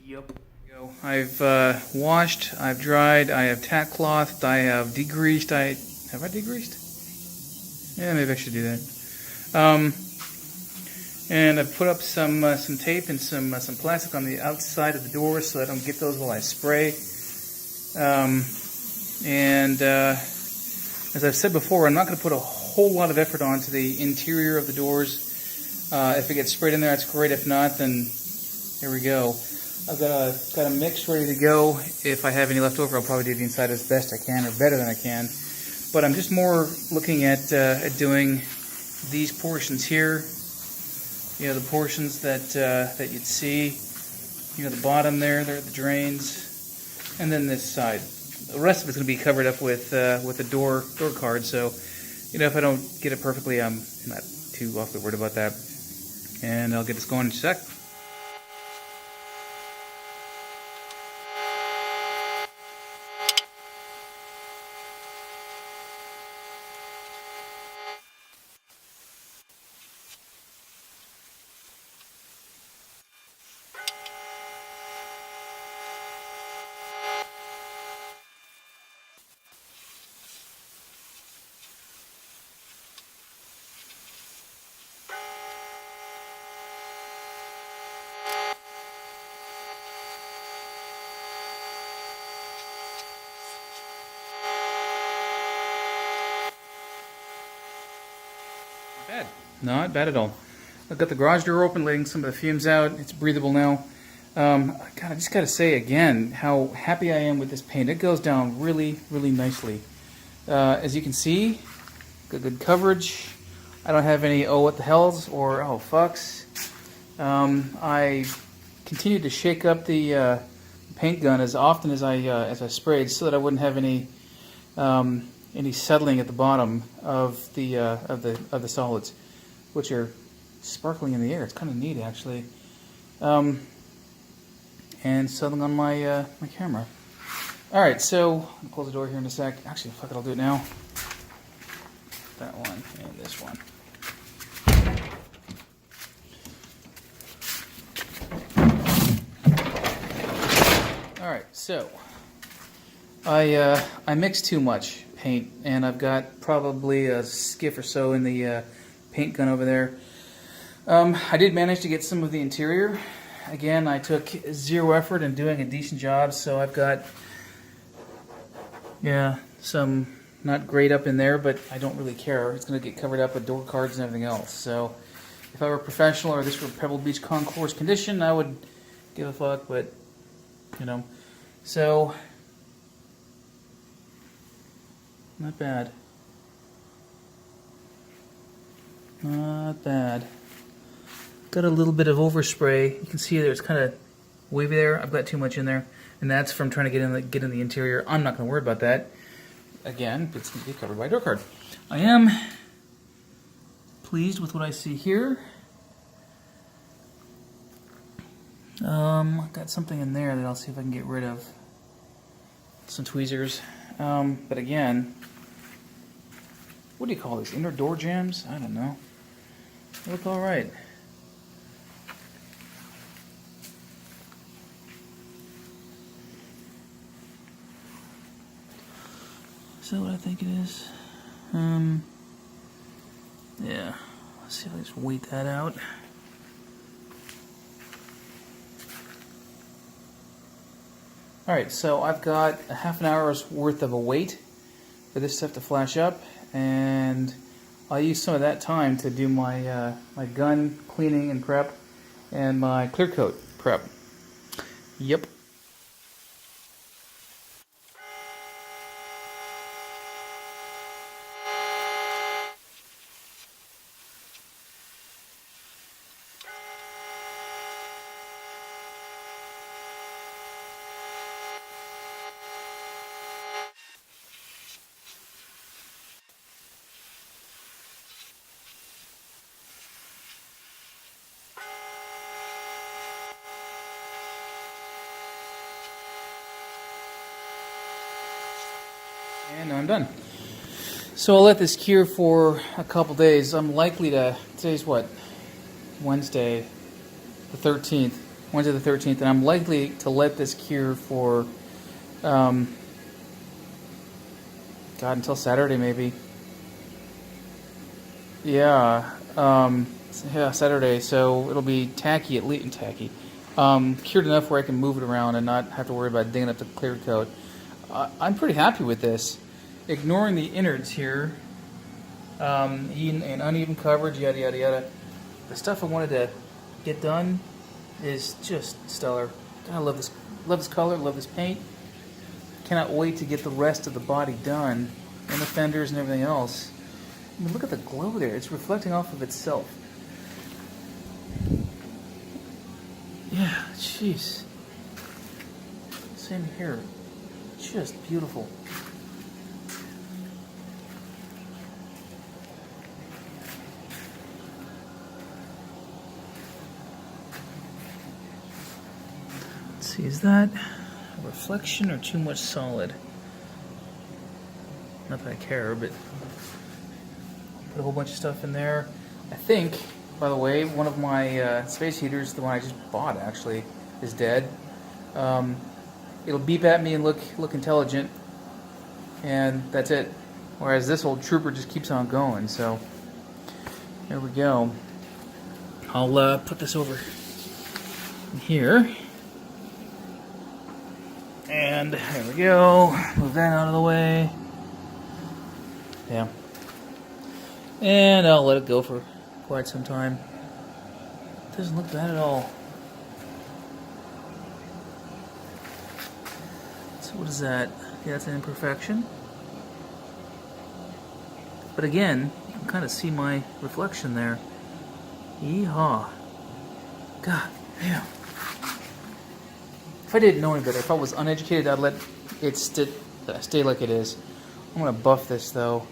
Yep. I've washed, I've dried, I have tack clothed, I have degreased. Have I degreased? Yeah, maybe I should do that. And I've put up some tape and some plastic on the outside of the doors so I don't get those while I spray. As I've said before, I'm not going to put a whole lot of effort onto the interior of the doors. If it gets sprayed in there, that's great. If not, then here we go. I've got a mix ready to go. If I have any left over, I'll probably do the inside as best I can, or better than I can. But I'm just more looking at doing these portions here. You know, the portions that you'd see. You know, the bottom there, they're the drains, and then this side. The rest of it's going to be covered up with the door card. So, you know, if I don't get it perfectly, I'm not too awfully worried about that. And I'll get this going in a sec. Bad. Not bad at all. I've got the garage door open, letting some of the fumes out. It's breathable now. God, I just got to say again how happy I am with this paint. It goes down really, really nicely. As you can see, good coverage. I don't have any oh what the hells or oh fucks. I continued to shake up the paint gun as often as I sprayed, so that I wouldn't have any settling at the bottom of the solids, which are sparkling in the air. It's kind of neat, actually. And settling on my my camera. All right, so I'll close the door here in a sec. Actually, fuck it, I'll do it now. That one and this one. All right, so I mixed too much paint, and I've got probably a skiff or so in the paint gun over there. I did manage to get some of the interior. Again, I took zero effort in doing a decent job, so I've got, yeah, some not great up in there, but I don't really care. It's going to get covered up with door cards and everything else. So if I were professional or this were Pebble Beach Concourse condition, I would give a fuck, but, you know. So, not bad. Not bad. Got a little bit of overspray. You can see there it's kind of wavy there. I've got too much in there, and that's from trying to get in the interior. I'm not going to worry about that. Again, it's going to be covered by a door card. I am pleased with what I see here. I've got something in there that I'll see if I can get rid of. Some tweezers. But again, what do you call these? Inner door jams? I don't know. They look all right. Is that what I think it is? Yeah. Let's see if I just wait that out. Alright, so I've got a half an hour's worth of a wait for this stuff to flash up, and I'll use some of that time to do my my gun cleaning and prep and my clear coat prep. Yep. And I'm done. So I'll let this cure for a couple days. I'm likely to, today's what? Wednesday, the 13th. Wednesday the 13th, and I'm likely to let this cure for, God, until Saturday maybe. Yeah, yeah, Saturday. So it'll be tacky, at least tacky. Cured enough where I can move it around and not have to worry about digging up the clear coat. I'm pretty happy with this. Ignoring the innards here, and uneven coverage, yada yada yada. The stuff I wanted to get done is just stellar. I love this. Love this color. Love this paint. Cannot wait to get the rest of the body done, and the fenders and everything else. I mean, look at the glow there. It's reflecting off of itself. Yeah, jeez. Same here. Just beautiful. Let's see, is that a reflection or too much solid? Not that I care, but put a whole bunch of stuff in there. I think, by the way, one of my space heaters, the one I just bought actually, is dead. It'll beep at me and look intelligent, and that's it. Whereas this old trooper just keeps on going. So there we go. I'll put this over here, and there we go. Move that out of the way. Yeah, and I'll let it go for quite some time. Doesn't look bad at all. So what is that? Yeah, that's an imperfection. But again, you can kind of see my reflection there. Yeehaw. God damn. If I didn't know any better, if I was uneducated, I'd let it stay like it is. I'm going to buff this though.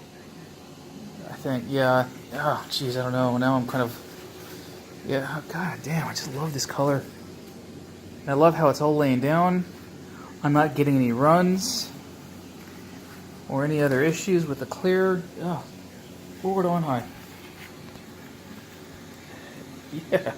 I think, yeah. Oh, jeez, I don't know. Now I'm kind of... Yeah, god damn, I just love this color. And I love how it's all laying down. I'm not getting any runs or any other issues with the clear. Oh, forward on high. Yeah.